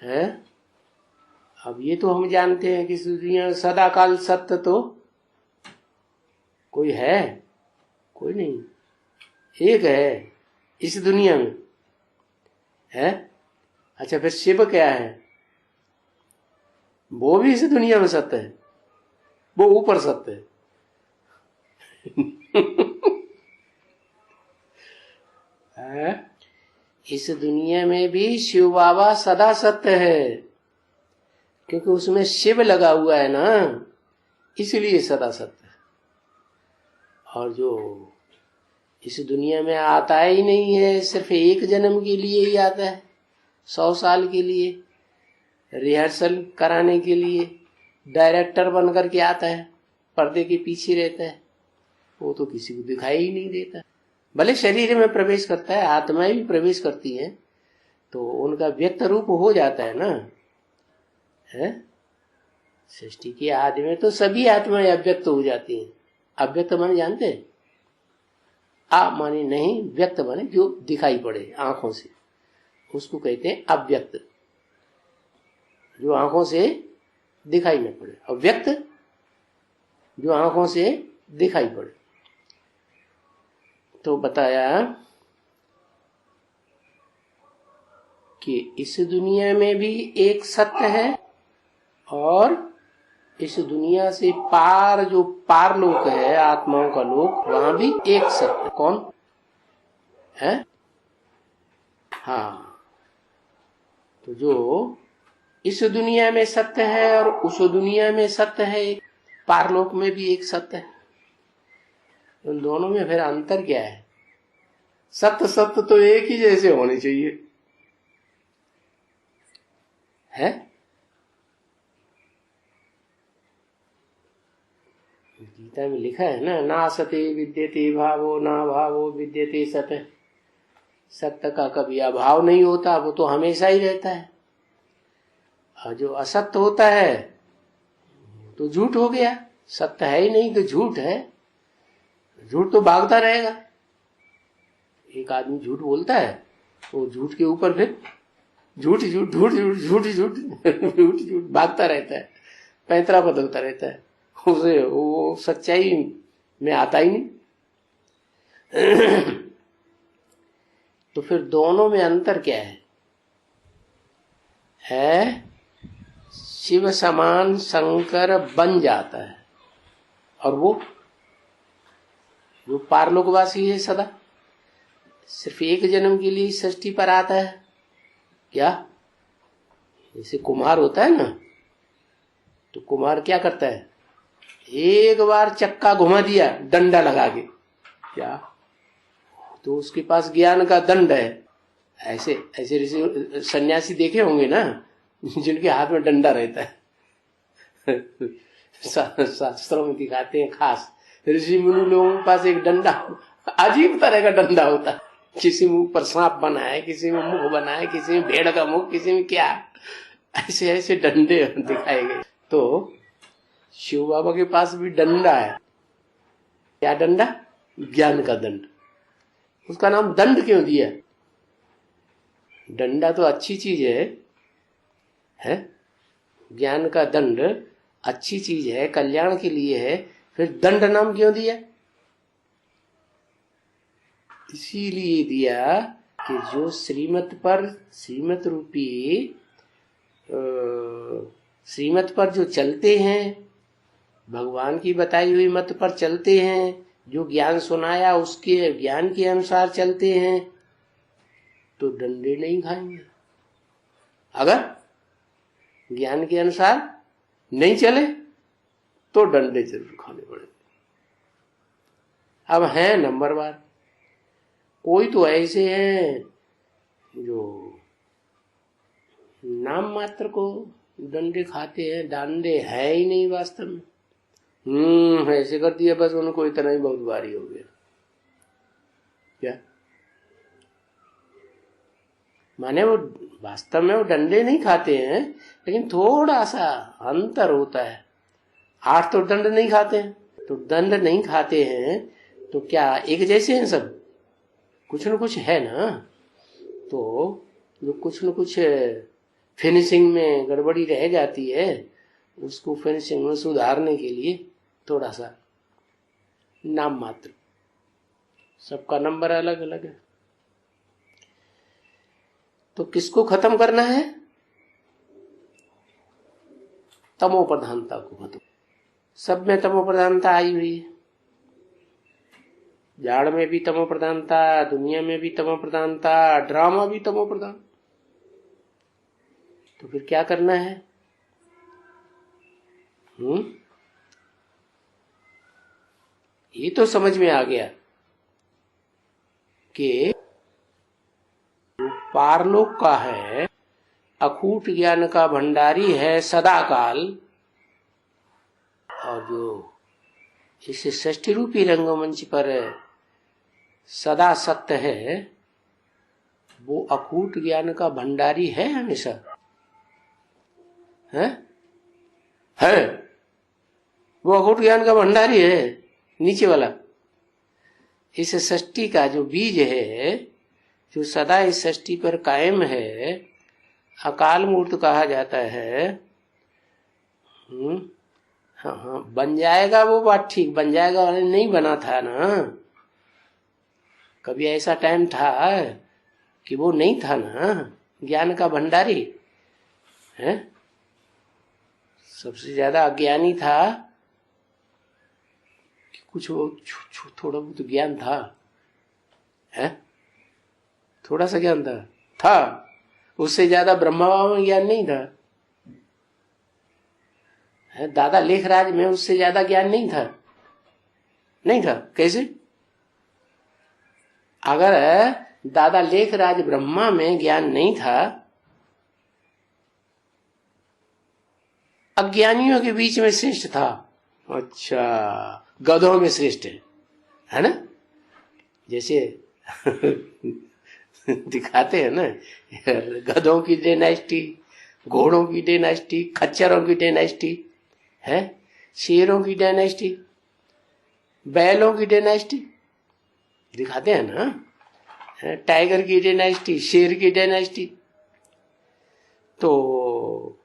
है। अब ये तो हम जानते हैं कि इस दुनिया में सदा काल सत्य तो कोई है? कोई नहीं, एक है इस दुनिया में, है। अच्छा, फिर शिव क्या है? वो भी इस दुनिया में सत्य है, वो ऊपर सत्य है। इस दुनिया में भी शिव बाबा सदा सत्य है, क्योंकि उसमें शिव लगा हुआ है ना, इसलिए सदा सत्य है। और जो इस दुनिया में आता ही नहीं है, सिर्फ एक जन्म के लिए ही आता है, 100 साल के लिए रिहर्सल कराने के लिए डायरेक्टर बनकर के आता है, पर्दे के पीछे रहता है, वो तो किसी को दिखाई ही नहीं देता। भले शरीर में प्रवेश करता है, आत्माएं भी प्रवेश करती हैं, तो उनका व्यक्त रूप हो जाता है ना, है। सृष्टि के आदि में तो सभी आत्माएं अव्यक्त हो जाती हैं। अव्यक्त माने जानते हैं? आ माने नहीं, व्यक्त माने जो दिखाई पड़े आंखों से, उसको कहते हैं अव्यक्त, जो आंखों से दिखाई न पड़े। और व्यक्त जो आंखों से दिखाई पड़े। तो बताया कि इस दुनिया में भी एक सत्य है, और इस दुनिया से पार जो पारलोक है, आत्माओं का लोक, वहां भी एक सत्य। कौन है? हाँ, तो जो इस दुनिया में सत्य है और उस दुनिया में सत्य है, पारलोक में भी एक सत्य है। उन दोनों में फिर अंतर क्या है? सत्य सत्य तो एक ही जैसे होने चाहिए, है। गीता में लिखा है ना, ना सते विद्यते भावो ना भावो विद्यते सत्य। सत्य का कभी अभाव नहीं होता, वो तो हमेशा ही रहता है। और जो असत्य होता है तो झूठ हो गया, सत्य है ही नहीं तो झूठ है। झूठ तो भागता रहेगा। एक आदमी झूठ बोलता है, वो झूठ के ऊपर फिर झूठ झूठ झूठ झूठ झूठ झूठ झूठ झूठ भागता रहता है, पैंतरा बदलता रहता है, उसे वो सच्चाई में आता ही नहीं। तो फिर दोनों में अंतर क्या है? शिव समान शंकर बन जाता है, और वो जो पारलोकवासी है सदा, सिर्फ एक जन्म के लिए सृष्टि पर आता है। क्या? जैसे कुम्हार होता है ना, तो कुम्हार क्या करता है? एक बार चक्का घुमा दिया डंडा लगा के, क्या तो उसके पास ज्ञान का दंड है। ऐसे ऐसे सन्यासी देखे होंगे ना, जिनके हाथ में डंडा रहता है। शास्त्रों में दिखाते हैं, खास ऋषि मुनि लोगों के पास एक डंडा, अजीब तरह का डंडा होता है। किसी में ऊपर सांप बना है, किसी में मुख बना है, किसी में भेड़ का मुख, किसी में क्या, ऐसे ऐसे डंडे दिखाए गए। तो शिव बाबा के पास भी डंडा है। क्या डंडा? ज्ञान का दंड। उसका नाम दंड क्यों दिया? डंडा तो अच्छी चीज है? ज्ञान का दंड अच्छी चीज है, कल्याण के लिए है, फिर दंड नाम क्यों दिया? इसीलिए दिया कि जो श्रीमत रूपी श्रीमत पर जो चलते हैं, भगवान की बताई हुई मत पर चलते हैं, जो ज्ञान सुनाया उसके ज्ञान के अनुसार चलते हैं, तो डंडे नहीं खाएंगे। अगर ज्ञान के अनुसार नहीं चले तो डंडे जरूर खाने पड़ेंगे। अब हैं नंबरवार, कोई तो ऐसे हैं जो नाम मात्र को डंडे खाते हैं, डंडे है ही नहीं वास्तव में। ऐसे कर दिया बस, उनको इतना ही बहुत भारी हो गया। क्या माने? वो वास्तव में वो डंडे नहीं खाते हैं, लेकिन थोड़ा सा अंतर होता है। 8 तो दंड नहीं खाते हैं, तो दंड नहीं खाते हैं तो क्या एक जैसे हैं सब? कुछ न कुछ है ना। तो जो कुछ न कुछ फिनिशिंग में गड़बड़ी रह जाती है, उसको फिनिशिंग में सुधारने के लिए थोड़ा सा नाम मात्र, सबका नंबर अलग अलग है। तो किसको खत्म करना है? तमो प्रधानता को खत्म। सब में तमो प्रधानता आई हुई है, झाड़ में भी तमो प्रधानता, दुनिया में भी तमो प्रधानता, ड्रामा भी तमो प्रधान। तो फिर क्या करना है? ये तो समझ में आ गया कि पारलोक का है, अखूट ज्ञान का भंडारी है सदा काल, और जो इस षष्ठी रूपी रंगमंच पर सदा सत्य है, वो अखूट ज्ञान का भंडारी है हमेशा, है वो अखूट ज्ञान का भंडारी है। नीचे वाला इस षष्ठी का जो बीज है, जो सदा इस षष्ठी पर कायम है, अकाल मूर्त कहा जाता है। हाँ, बन जाएगा वो बात ठीक, बन जाएगा, नहीं बना था ना। कभी ऐसा टाइम था कि वो नहीं था ना ज्ञान का भंडारी है। सबसे ज्यादा अज्ञानी था कि कुछ वो थोड़ा बहुत ज्ञान था, है थोड़ा सा ज्ञान था। उससे ज्यादा ब्रह्मा में ज्ञान नहीं था। दादा लेखराज में उससे ज्यादा ज्ञान नहीं था। कैसे? अगर दादा लेखराज ब्रह्मा में ज्ञान नहीं था, अज्ञानियों के बीच में श्रेष्ठ था। अच्छा, गधों में श्रेष्ठ है ना? जैसे दिखाते हैं ना, गधों की डायनेस्टी, घोड़ों की डायनेस्टी, खच्चरों की डायनेस्टी है, शेरों की डायनेस्टी, बैलों की डायनेस्टी दिखाते हैं ना, टाइगर की डायनेस्टी, शेर की डायनेस्टी। तो